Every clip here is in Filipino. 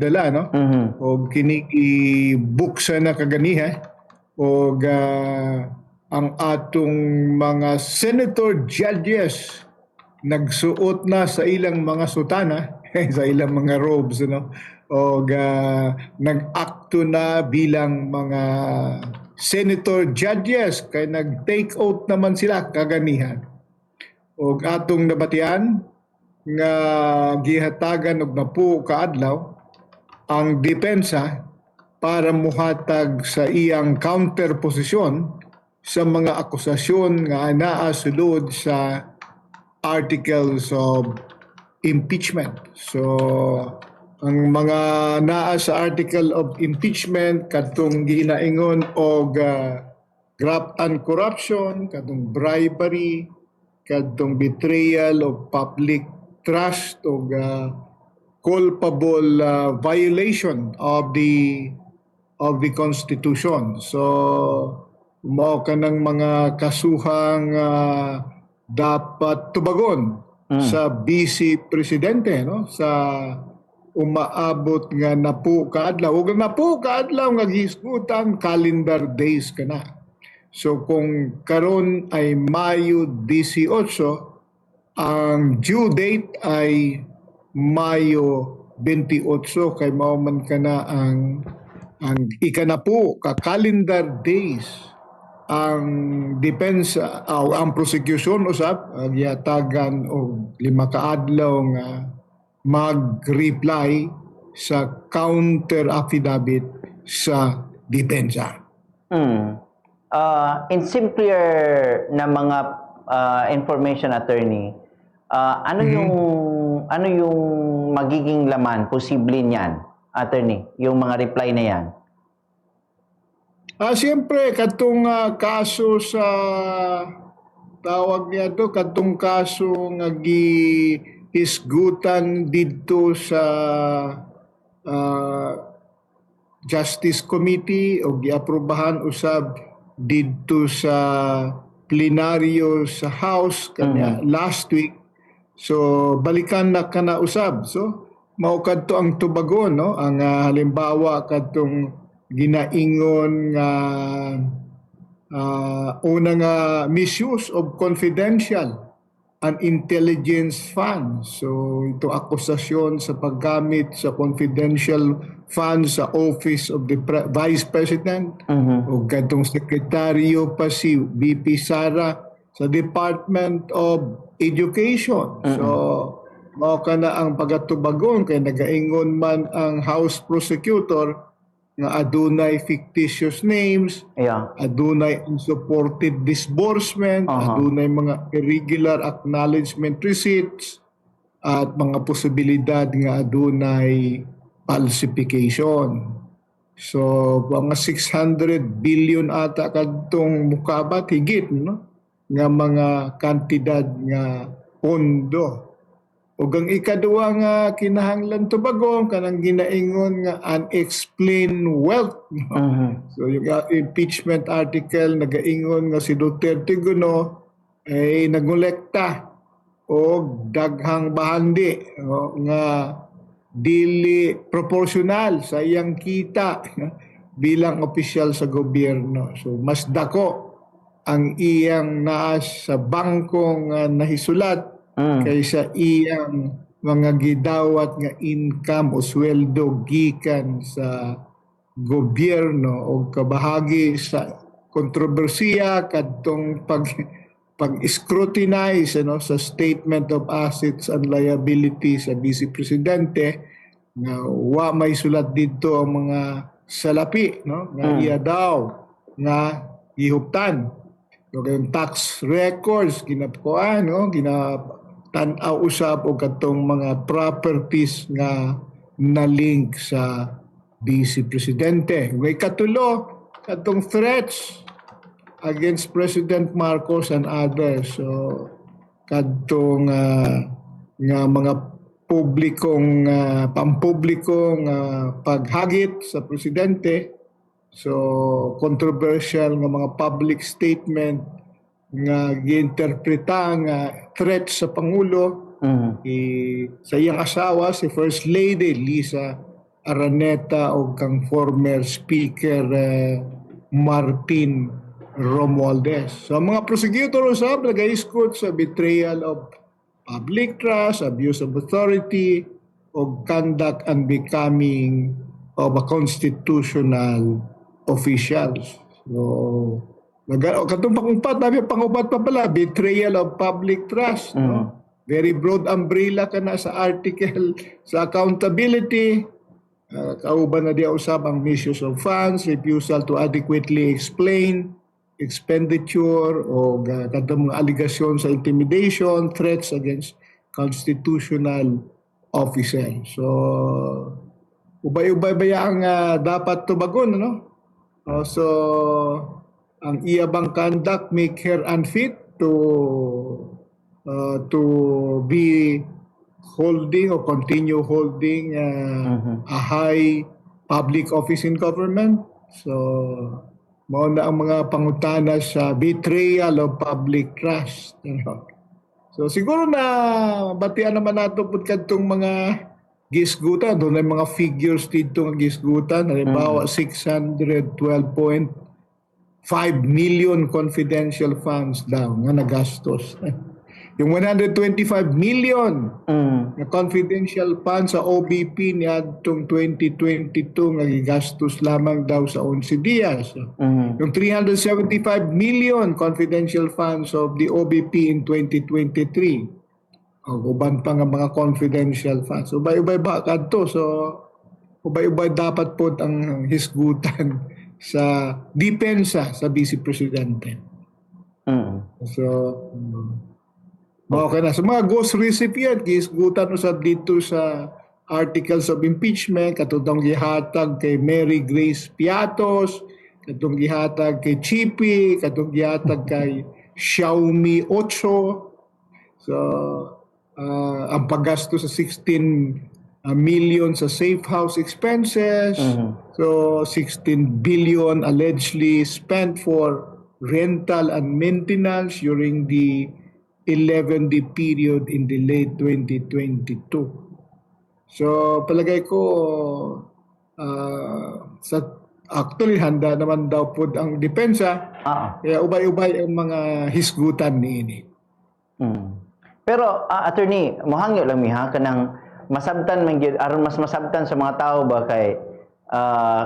dala, no? O kini ibuksa na kaganiha o ang atong mga senator judges nagsuot na sa ilang mga sutana, sa ilang mga robes, no? O nag-akto na bilang mga senator judges kay nag-take oath naman sila kaganihan. O atong nabatian nga gihatagan og napu kaadlaw ang depensa para muhatag sa iyang counter posisyon sa mga akusasyon nga naa sulod sa articles of impeachment. So ang mga naa sa article of impeachment kadtong ginaingon og graft and corruption, kadtong bribery, kadtong betrayal of public trust o culpable violation of the Constitution. So mao kanang mga kasuhang dapat tubagon sa Vice Presidente, no, sa umaabot nga napu kaadlaw ug napu kaadlaw nga gihisgutan calendar days kana. So kung karon ay Mayo 18, ang due date ay Mayo 28 kay mao man kana ang ikanapu ka calendar days ang depensa ang prosecution usab gihatagan og 5 kaadlaw nga mag-reply sa counter affidavit sa depensa. In simpler na mga information, attorney, ano yung magiging laman posible niyan, attorney, yung mga reply na yan? Siyempre katong kaso sa tawag niya to, katong kaso nga gihisgutan dito sa Justice Committee o giaprobahan usab dito sa plenaryo sa House kanya last week. So balikan na kana usab. So mao kadto ang tubagon, no, ang halimbawa kadtong ginaingon nga una nga misuse of confidential and intelligence funds. So ito akusasyon sa paggamit sa confidential funds sa Office of the Vice President o kadtong sekretaryo pa si VP Sara sa Department of Education. So mao kana ang pagatubagon kay nagaingon man ang House Prosecutor nga adunay fictitious names, adunay unsupported disbursement, adunay mga irregular acknowledgement receipts, at mga posibilidad nga adunay falsification. So, mga 600 billion ata kadtong mukabat higit, no, nga mga kantidad nga pondo. Ug ang ikaduha nga kinahanglan tubagon kanang ginaingon nga unexplained wealth. So yung impeachment article nagaingon nga si Duterte Guno ay nagolekta og daghang bahandi, no, nga dili proportional sa iyang kita bilang opisyal sa gobyerno. So mas dako ang iyang naas sa bangko nga nahisulat kaysa iyang mga gidawat nga income o sweldo gikan sa gobyerno o kabahagi sa kontrobersiya kadtong pag-scrutinize, ano, sa Statement of Assets and Liabilities sa Vice Presidente nga wa may sulat dito ang mga salapi, no, nga iya daw nga gihuptan. So kayong tax records ginapuan, no, tan-aw usab og katong mga properties nga na-link sa Vice Presidente. May katulo katong threats against President Marcos and others. So kadtong nga mga publikong pampublikong paghagit sa presidente. So controversial nga mga public statement nga giinterpreta nga threat sa Pangulo sa iyang asawa si First Lady Lisa Araneta o kang former Speaker Martin Romualdez. So ang mga prosecutor usab nag-iskot sa betrayal of public trust, abuse of authority, o conduct unbecoming of a constitutional officials. So, katong pang-upat, pang-upat pa pala, betrayal of public trust. No? Very broad umbrella ka na sa article sa accountability. Kauban na diya usab ang misuse of funds, refusal to adequately explain expenditure o kadtong mga aligasyon sa intimidation, threats against constitutional officers. So, ubay-ubay ba ang dapat tubagon, no? So, ang iyabang conduct make her unfit to be holding or continue holding a high public office in government. So, mao na ang mga pangutana sa betrayal of public trust. So, siguro na batian naman nato pud kadtong mga gisgutan. Doon ay mga figures dito ng gisgutan. Halimbawa, 612.5 million confidential funds daw nga nagastos. Yung 125 million na confidential funds sa OBP niadtong 2022 nga gigastos lamang daw sa 11 dias. Yung 375 million confidential funds of the OBP in 2023. Uban pa nga mga confidential funds. Ubay-ubay ba kadto? So ubay-ubay dapat po ang hisgutan sa depensa sa Vice Presidente. So okay na. So mga ghost recipient, gisgutan usab dito sa articles of impeachment, katong gihatag kay Mary Grace Piatos, katong gihatag kay Chippy, katong gihatag kay Xiaomi 8. So, ang paggasto sa 16 million sa safe house expenses. So, 16 billion allegedly spent for rental and maintenance during the 11-day period in the late 2022. So, palagay ko, actually, handa naman daw po ang depensa. Kaya ubay-ubay ang mga hisgutan niini. Pero, attorney, mohangyo lang miha, kanang masabtan, aron mas masabtan sa mga tao ba kay,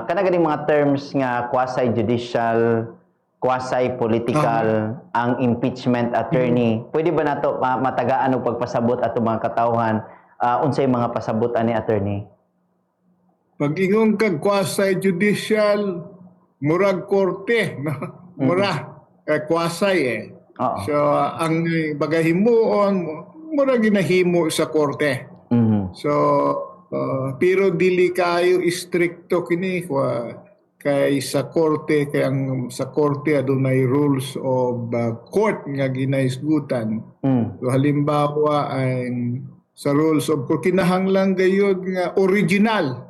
kanagaling mga terms nga quasi-judicial, quasi-political ang impeachment, attorney. Pwede ba nato matagaan og pagpasabot ato mga katawhan unsay mga pasabot ani, attorney? Pag ingon kag quasi-judicial, murag korte, no? Quasi So ang bagahimuon murag ginahimo sa korte. So pero dili kayo istrikto kini kay sa korte, kay ang sa korte adunay rules of court nga ginahisgutan. So halimbawa ang sa rules of court kinahanglan gayud nga original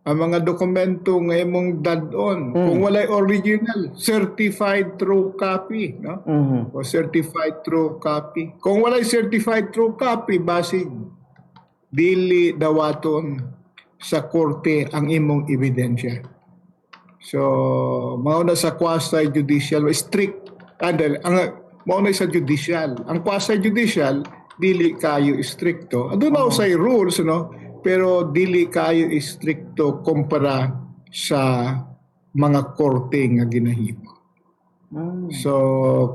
ang mga dokumento nga imong dadon. Kung walay original, certified true copy, no? O certified true copy. Kung walay certified true copy, basig dili dawaton sa korte ang imong ebidensya. So, mao na sa quasi-judicial, strict, mao na sa judicial. Ang quasi-judicial, dili kayo stricto. Aduna say rules, no? Pero dili kayo stricto kumpara sa mga korte nga ginahimo. So,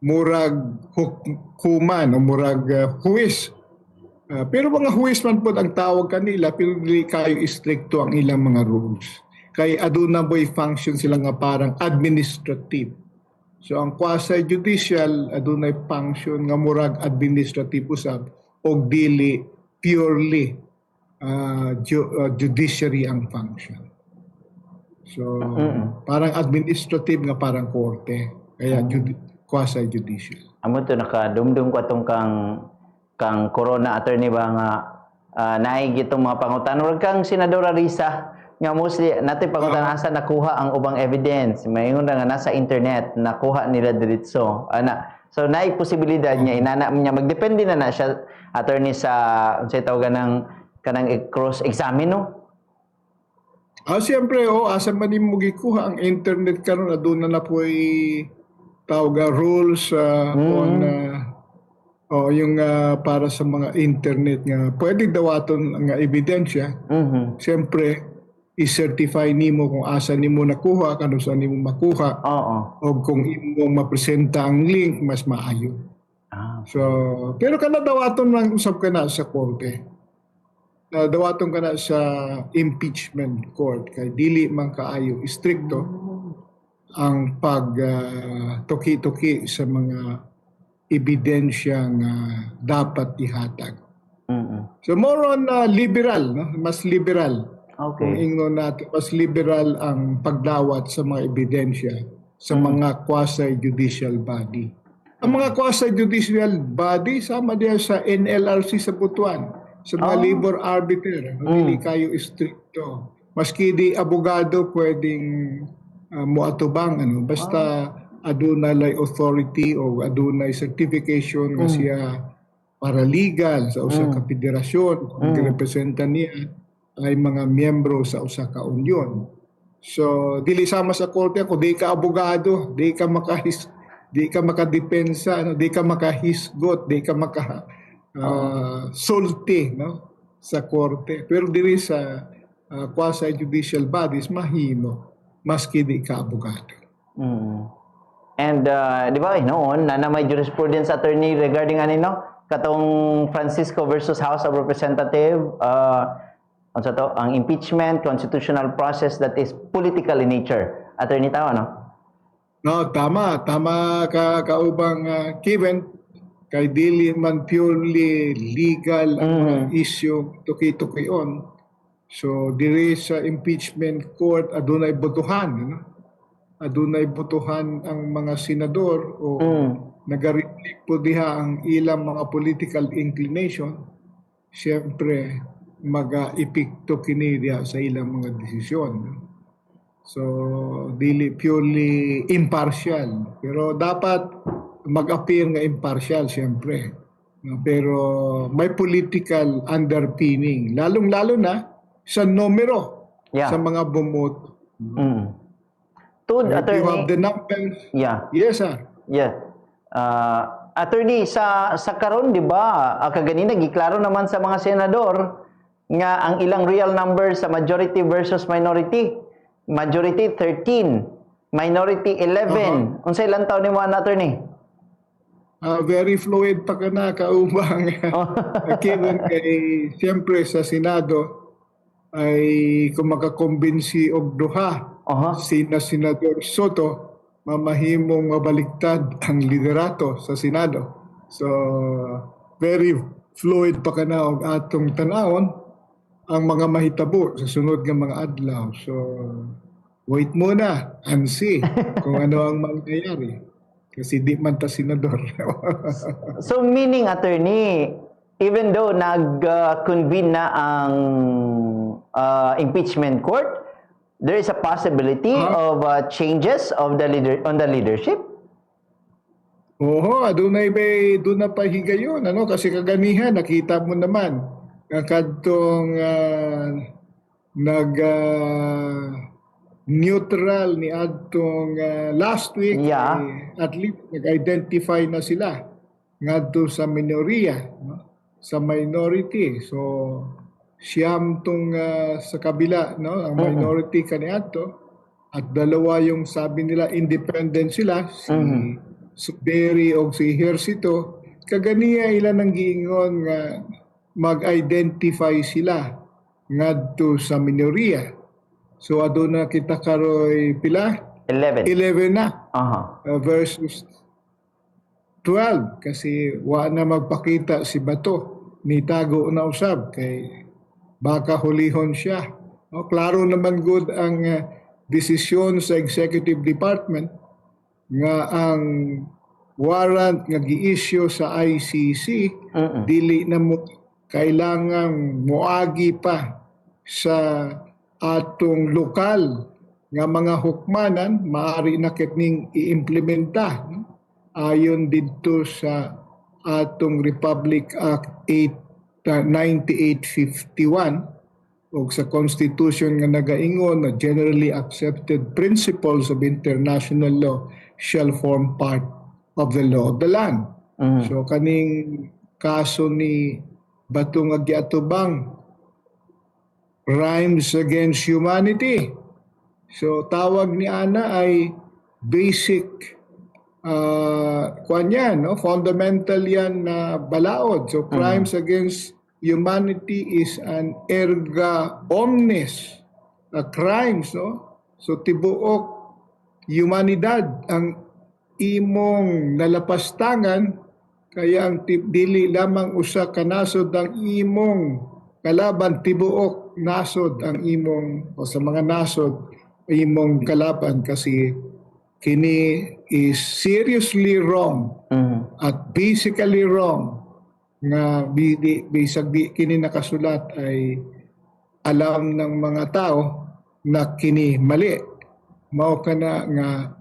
murag hukuman o murag huwis. Pero mga huwis man po ang tawag kanila, pero dili kayo stricto ang ilang mga rules. Kay aduna boy function sila nga parang administrative. So ang quasi-judicial adunay function nga murag administrative usab o dili purely judiciary ang function. So parang administrative nga parang korte. Kaya quasi-judicial. Amo to nakadumdum ko atong kang corona, attorney ba nga naay gitong mga pangutan. Huwag kang Senadora Risa nga mostly natin pangutan asa nakuha ang ubang evidence. Mayingon na nga nasa internet nakuha nila diretso. So naay posibilidad niya inana niya magdepende na siya, attorney, sa unsay tawagan ng kanang cross-examine no? Siyempre, asa man nimo gikuha ang internet karon aduna na po'y tawag rules on yung para sa mga internet nga pwede dawaton nga ebidensya. Mhm. Siyempre, i-certify nimo kung asa nimo nakuha, kano saan nimo makuha, Oo. o kung imo mapresenta ang link, mas maayo. Ah. So, pero kana dawaton lang usab ka na sa korte. Dawaton ka na sa impeachment court kay dili man kaayo istrikto ang pag tuki-tuki sa mga ebidensya nga dapat ihatag. Mhm. So more on liberal, no? Mas liberal. Kung Okay. ingno natin, mas liberal ang pagdawat sa mga ebidensya sa mga quasi-judicial body. Ang mga quasi-judicial body, sama diyan sa NLRC sa Butuan, sa mga labor arbiter, dili kayo istrikto. Maski di abogado pwedeng moatubang, basta adunay authority o adunay certification nga siya paralegal sa usa ka federasyon, kung girepresenta niya ay mga miyembro sa usa ka union. So dili sama sa korte kung di ka abogado, di ka makadepensa, di ka makahisgot, di ka sulti, no, sa korte. Pero diri sa quasi-judicial bodies mahimo maski di ka abogado. And di ba noon na may jurisprudence attorney regarding katong Francisco versus House of Representative ano to ang impeachment constitutional process that is political in nature. Attorney tao no? No, tama ka kaubang Kevin, kay dili man purely legal ang issue tuki-tukion. So diri sa impeachment court adunay botohan, no? Adunay botohan ang mga senador o naga-reflect po diha ang ilang mga political inclination. Siyempre maga-epekto kini diha sa ilang mga desisyon, no? So, dili purely impartial. Pero dapat mag-appear nga impartial, siyempre. No? Pero may political underpinning. Lalong-lalo na sa numero sa mga bumoto. Tud, If you attorney. have the numbers. Yeah. Yes, sir. Yeah. Attorney, sa karon di ba, kaganina giklaro naman sa mga senador nga ang ilang real numbers sa majority versus minority. Majority 13, minority 11. Unsay lang taon ni mo, attorney? Very fluid pa ka na kaubang. Kevin, kay siyempre sa Senado ay kung makakumbinsi og duha sina Senador Soto, mamahimong mabaliktad ang liderato sa Senado. So, very fluid pa ka na og atong tanawon ang mga mahitabo sa sunod ng mga adlaw. So, wait muna and see kung ano ang mangyayari. Kasi di man ta senador. So, meaning, attorney, even though nag-convene na ang impeachment court, there is a possibility of changes of the on the leadership? Adunay doon na pa higayon. Kasi kaganihan, nakita mo naman, kadtong neutral ni adtong last week, at least nag-identify na sila ngadto sa minoria, no? Sa minority. So siyam tong sa kabila, no, ang minority kaniadto, at dalawa yung sabi nila independent sila, si Suberi o si Hersito. Kaganiya ilan ang giingon nga mag-identify sila ngadto sa minoria. So aduna kita karoy pila? 11. 11 na. Versus 12 kasi wa na magpakita si Bato, ni tago na usab kay baka hulihon siya. Klaro naman good ang desisyon sa executive department nga ang warrant nga gi-issue sa ICC dili na mo kailangang moagi pa sa atong lokal nga mga hukmanan, maaari na kitning i-implementa, no? Ayon dito sa atong Republic Act 9851 o sa Constitution nga nagaingon na generally accepted principles of international law shall form part of the law of the land. So kaning kaso ni Batong Agyatubang, crimes against humanity. So tawag ni Ana ay basic fundamental yan na balaod. So crimes against humanity is an erga omnes crimes, no? So tibuok humanidad ang imong nalapastangan, kaya ang dili lamang usa ka nasod ang imong kalaban, tibuok nasod ang imong o sa mga nasod imong kalaban, kasi kini is seriously wrong at basically wrong nga bisag di kini nakasulat ay alam ng mga tao na kini mali. Mao kana nga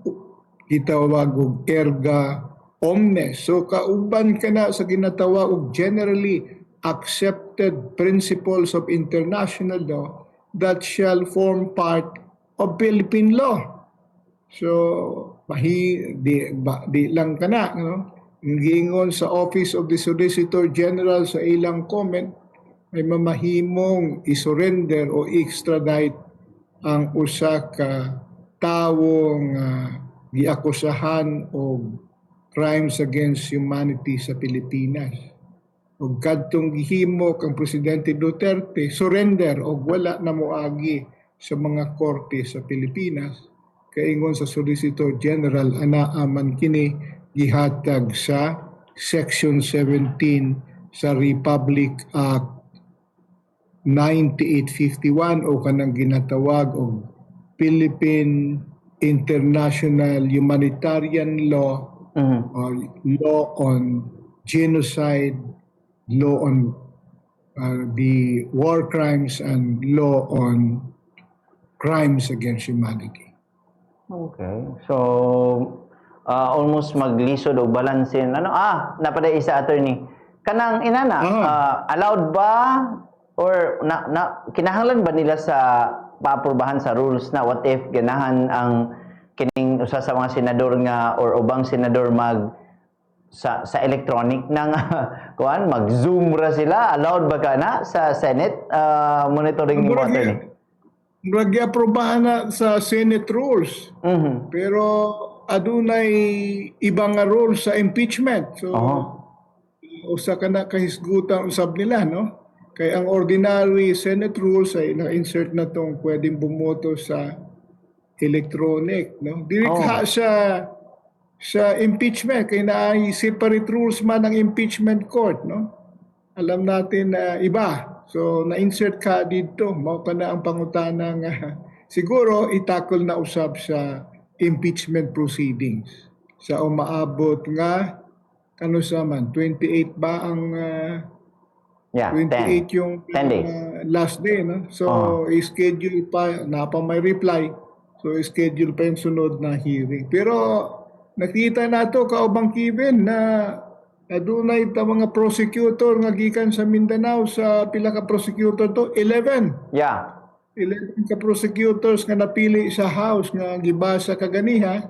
gitawag og erga omnes. So kauban kana sa ginatawag og generally accepted principles of international law that shall form part of Philippine law. So di lang kana, no? Giingon sa Office of the Solicitor General sa ilang comment ay mamahimong isurrender o extradite ang usa ka tawong giakusahan og crimes against humanity sa Pilipinas. Ug kadtong gihimo kang Presidente Duterte, surrender og wala na moagi sa mga korte sa Pilipinas. Kaingon sa Solicitor General, anaaman kini gihatag sa Section 17 sa Republic Act 9851 o kanang ginatawag og Philippine International Humanitarian Law or Law on Genocide, Law on the War Crimes, and Law on Crimes against Humanity. Okay. So, almost maglisod o balansin. Napaday isa, attorney. Kanang inana, allowed ba or kinahanglan ba nila sa paaprubahan sa rules na what if ganahan ang kining usa sa mga senador nga or ubang senador sa electronic nang kuan mag-zoom ra sila, allowed ba kana sa Senate monitoring ni mo, attorney? Nag-aprobahan na sa Senate rules. Pero adunay ibang nga rules sa impeachment. So usa ka na kahisgutan usab nila, no? Kaya ang ordinary Senate rules ay na-insert na tong pwedeng bumoto sa electronic, no? Dirikha sa impeachment, kaya na separate rules man ang impeachment court, no? Alam natin na iba. So na-insert ka dito, mao ka na ang pangutana nga siguro itakol na usab sa impeachment proceedings sa umaabot nga kano sa man 28 ba ang 28 10. yung 10 days. Last day, no? So i-schedule pa na pa may reply. So i-schedule pa yung sunod na hearing. Pero nakita nato kaubang Kevin na adunay ta mga prosecutor nga gikan sa Mindanao, sa pila ka prosecutor to 11. Yeah. 11 ka prosecutors nga napili sa House nga gibasa kaganiha.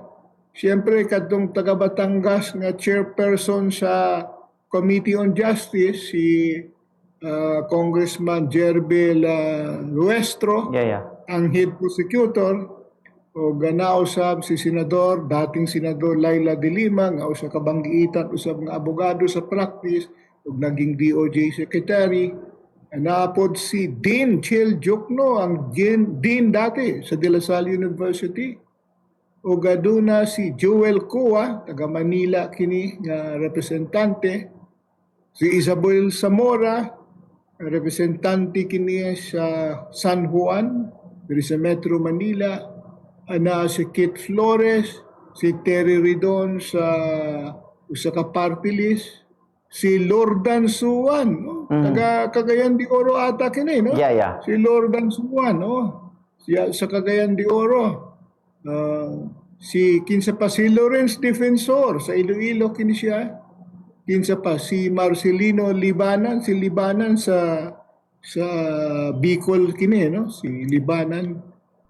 Siyempre kadtong taga Batangas nga chairperson sa Committee on Justice, si Congressman Jerbel Nuestro, ang head prosecutor. O ganaw usab si Senador, dating Senador Laila de Lima, nga usa ka banggiitan usab nga abogado sa practice ug naging DOJ Secretary. Naapod si Dean Chel Jokno, ang Dean dati sa De La Salle University. O gaduna si Joel Cua, taga Manila kini nga representante. Si Isabel Zamora, representante kini sa San Juan, diri sa Metro Manila. Si Kit Flores, si Terry Ridon sa usa ka party list, si Lordan Suwan, no? Taga Cagayan de Oro ata kini, no? Si Lordan Suwan, no? Sa Cagayan de Oro. Si kinsa pa si Lawrence Defensor sa Iloilo kini siya. kinsa pa si Marcelino Libanan, si Libanan sa Bicol kini no, si Libanan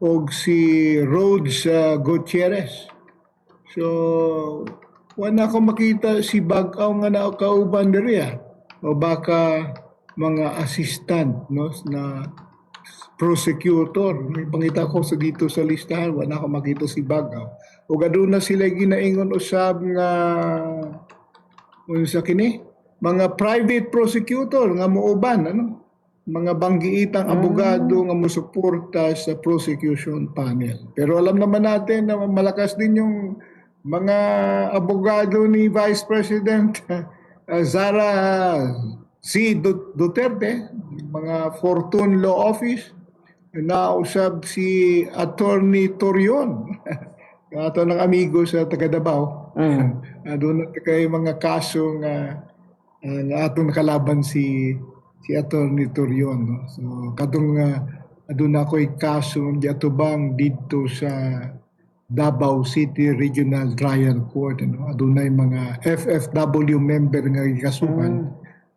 og si Rhodes Gutierrez. So wala ko makita si Bag-aw nga nakauban diri o baka mga assistant no na prosecutor. May pangita ko sa dito sa listahan, wala ko makita si Bag-aw. O aduna sila ginaingon usab nga unsa kini mga private prosecutor nga mooban ano, mga banggiitang abogado nga mosuporta sa prosecution panel. Pero alam naman natin na malakas din yung mga abogado ni Vice President Sara Duterte, mga Fortune Law Office, nausab si Attorney Torion, ato ng amigo sa taga Davao. Doon kay mga kaso nga atong nakalaban si Attorney Torion. No? So kadong aduna ako'y kaso di atubang dito sa Davao City Regional Trial Court. Ano? Adunay mga FFW member nga gikasuhan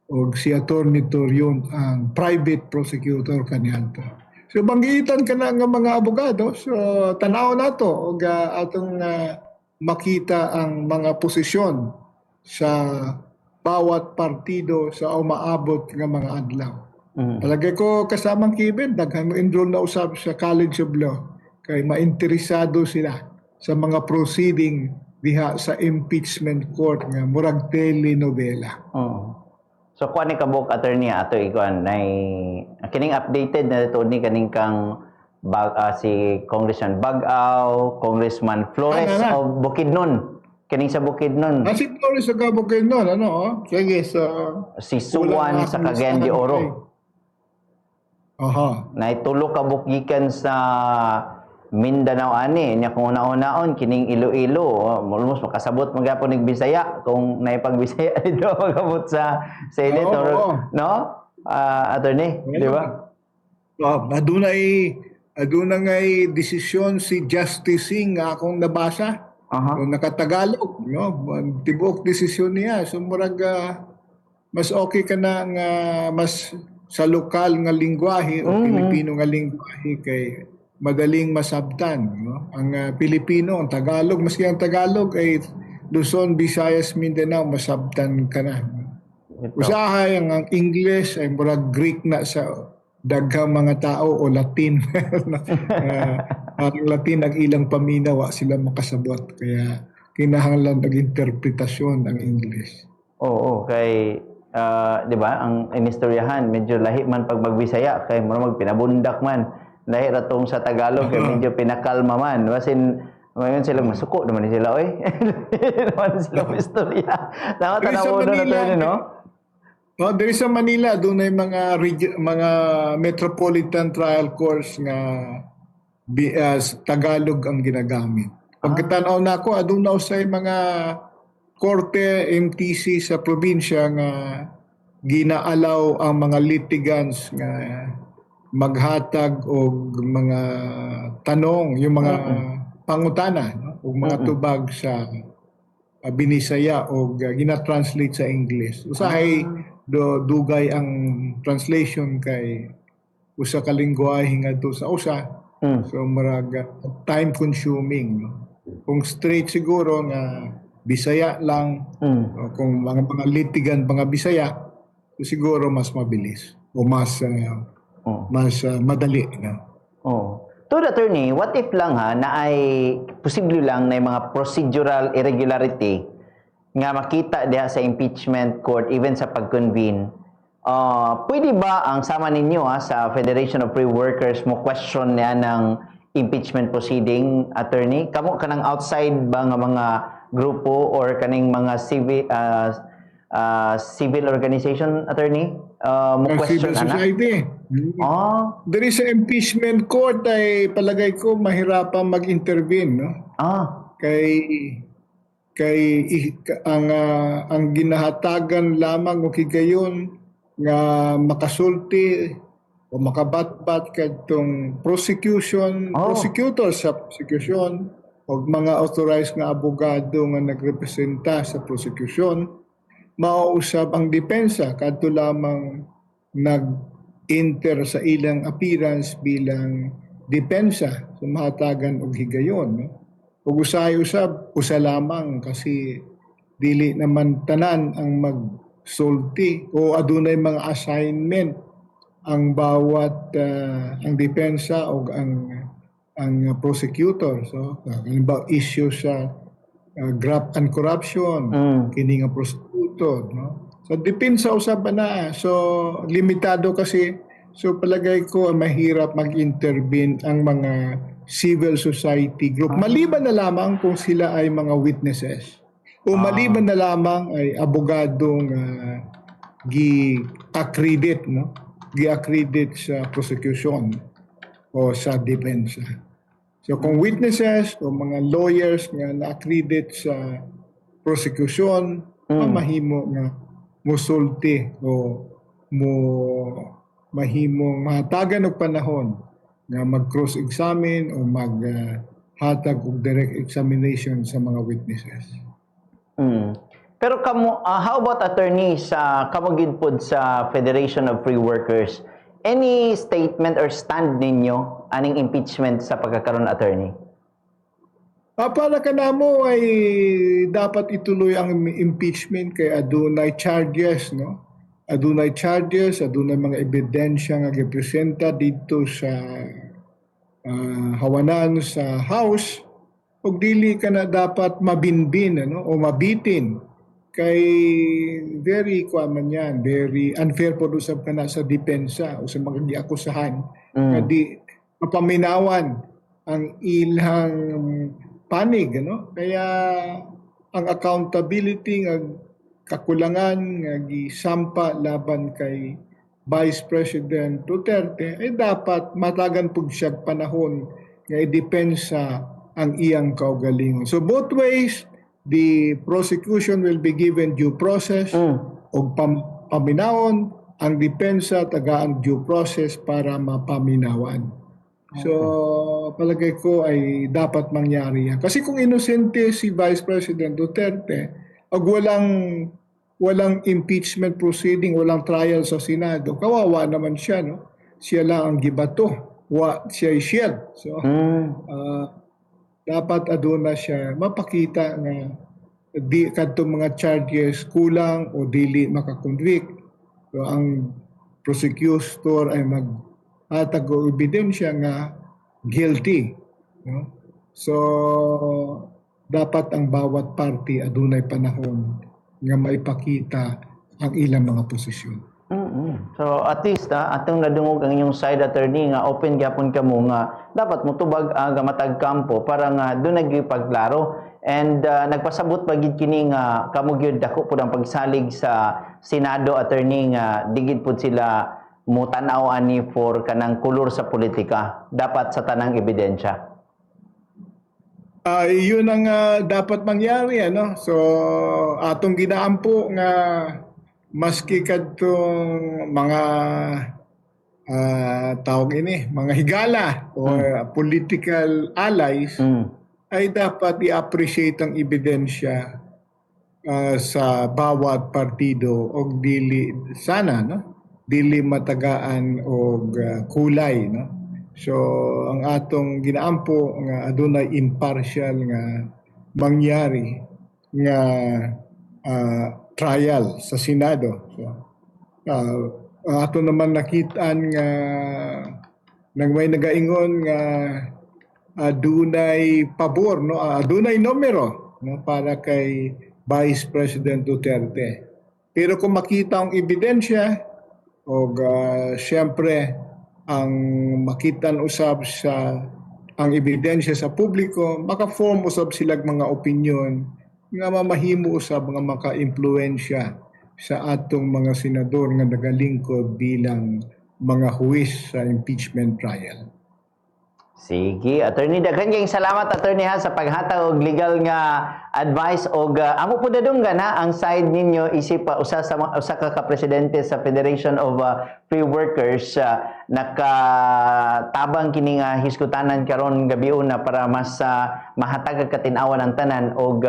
o si Attorney Torion ang private prosecutor kaniadto. So banggitan ka na nga mga abogado, so tanaw na to o atong makita ang mga posisyon sa bawat partido sa umaabot nga mga adlaw. Palagay ko kasamang Kevin, daghan mo enroll na usab sa College of Law kay mainteresado sila sa mga proceeding diha sa impeachment court nga murag telenovela. So kuan ni kabuk attorney ato ikuan nay kining updated na ito ni kaning kang si Congressman Bag-aw, Congressman Flores of Bukidnon. Kining sa Bukidnon. Si Flores sa Bukidnon ano sige so si Suwan sa Cagayan de Oro. Aha. Naitulo ka bukikan sa Mindanao ani nya kung una-unaon kining Iloilo almost makasabot magyapon nig Bisaya kung naipag Bisaya dito magabot sa Senate no attorney di ba? Aduna ngay desisyon si Justice Singh nga akong nabasa. Nakatagalog no tibuok desisyon niya so murag mas okay ka na nga mas sa lokal nga lingwahe o Pilipino nga lingwahe kay madaling masabtan no ang Pilipino ang Tagalog maski ang Tagalog ay Luzon, Visayas, Mindanao masabtan ka na. Usahay ang English ay murag Greek na sa daghang mga tao o Latin. Ang Latin ang ilang paminawa sila makasabot kaya kinahanglan nag-interpretasyon ang English. Oo, kay di ba ang inistoryahan medyo lahi man pag magbisaya kay murag pinabundak man. Lahi ratong sa Tagalog kay medyo pinakalma man. Basin ngayon sila masuko naman sila oy. Naman sila istorya. Tanaw na natin no. No, there is sa Manila doon ay mga metropolitan trial courts nga Tagalog ang ginagamit. Pagkatanaw na ako aduna usay mga korte MTC sa probinsya nga ginaalaw ang mga litigants nga maghatag og mga tanong yung mga pangutana no? O mga tubag sa binisaya o gina-translate sa English. Usahay dugay ang translation kay usa ka lengguwahe ngadto sa usa. So marag time consuming. No? Kung straight siguro nga Bisaya lang o kung mga litigan mga Bisaya so siguro mas mabilis o mas madali na. To the attorney, what if lang na ay posible lang na mga procedural irregularity nga makita diha sa impeachment court even sa pag-convene. Pwede ba ang sama ninyo sa Federation of Free Workers mo question niya ng impeachment proceeding, attorney? Kamo kanang outside ba nga mga grupo or kaning mga civil organization, attorney? Civil society. There is a impeachment court ay palagay ko mahirapan mag-intervene no. Kay ang ginahatagan lamang o kigayon nga makasulti o makabatbat kadtong prosecutor sa prosecution o mga authorized nga abogado nga nagrepresenta sa prosecution mauusab ang depensa kadto lamang nag-enter sa ilang appearance bilang depensa sa mahatagan og higayon, no? Ug usay-usab usa lamang kasi dili naman tanan ang magsulti o adunay mga assignment ang bawat ang depensa o ang prosecutor. So halimbawa issue sa graft and corruption, kini nga prosecutor, no? So depensa usab na. So limitado kasi, so palagay ko mahirap mag-intervene ang mga civil society group maliban na lamang kung sila ay mga witnesses o maliban na lamang ay abogadong gi-accredit, no? Gi-accredit sa prosecution o sa depensa. So kung witnesses o mga lawyers nga na-accredit sa prosecution, mahimo nga musulti o mahimong mahatagan og panahon nga mag-cross-examine o maghatag og direct examination sa mga witnesses. Pero how about attorney sa kamugid pod sa Federation of Free Workers? Any statement or stand ninyo aning impeachment sa pagkakaroon, attorney? Para kanamo ay dapat ituloy ang impeachment kay adunay charges, no? Adunay charges, adunay mga ebidensya nga gipresenta dito sa hawanan sa House ug dili ka na dapat mabinbin, ano, o mabitin kay very man yan, very unfair po usab ka na sa depensa o sa mga giakusahan nga di mapaminawan ang ilang panig, ano? Kaya ang accountability nga kakulangan nga gisampa laban kay Vice President Duterte ay dapat matagan pug siya panahon nga idepensa ang iyang kaugalingon. So both ways, the prosecution will be given due process o paminawon, ang depensa tagaan due process para mapaminawan. So palagay ko ay dapat mangyari yan. Kasi kung inosente si Vice President Duterte, ag walang impeachment proceeding, walang trial sa Senado, kawawa naman siya, no? Siya lang ang gibato, siya ay shield. So dapat aduna siya mapakita nga di kadto mga charges kulang o dili makakonvict. So ang prosecutor ay maghatag og ebidensya nga guilty, no? So dapat ang bawat party adunay panahon nga maipakita ang ilang mga posisyon. So at least atong nadungog ang inyong side, attorney, nga open gyapon kamo nga dapat motubag aga matag kampo para nga doon nagpaglaro. And nagpasabot pa gid kini nga kamo gyud dako pud ang pagsalig sa Senado, attorney, nga digid pud sila mutanaw ani for kanang kulor sa politika dapat sa tanang ebidensya. Yun ang dapat mangyari, ano? So atong ginaampo nga maski kadtong mga tawag ini, mga higala or political allies ay dapat i-appreciate ang ebidensya sa bawat partido og dili sana, no? Dili matagaan og kulay, no? So ang atong ginaampo nga adunay impartial nga mangyari nga trial sa Senado. So ato naman nakitaan nga nang may nagaingon nga adunay pabor, no? Adunay numero, no, para kay Vice President Duterte. Pero kung makita ang ebidensya o siyempre ang makitan usab sa ang ebidensya sa publiko, maka-form usab silag mga opinion nga mamahimo usab nga maka-impluwensya sa atong mga senador nga nagalingkod bilang mga huwis sa impeachment trial. Sige, attorney, daghan kayong salamat, attorney, ha, sa paghatag og legal nga advice og amo po dadunggan ha ang side ninyo isip usa ka presidente sa Federation of Free Workers nakatabang kini nga hiskutanan karon gabiuna para mas mahatag katin-awan ang tanan og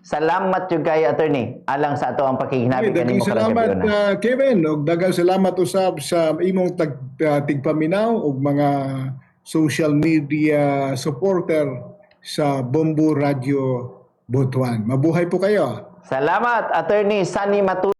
Salamat yung kay attorney alang sa ato ang pakiginabi Daghang kanimo karong salamat gabi una. Kevin, ug daghang salamat usab sa imong tigpaminaw ug mga social media supporter sa Bombo Radio Butuan. Mabuhay po kayo. Salamat attorney Sunny Matu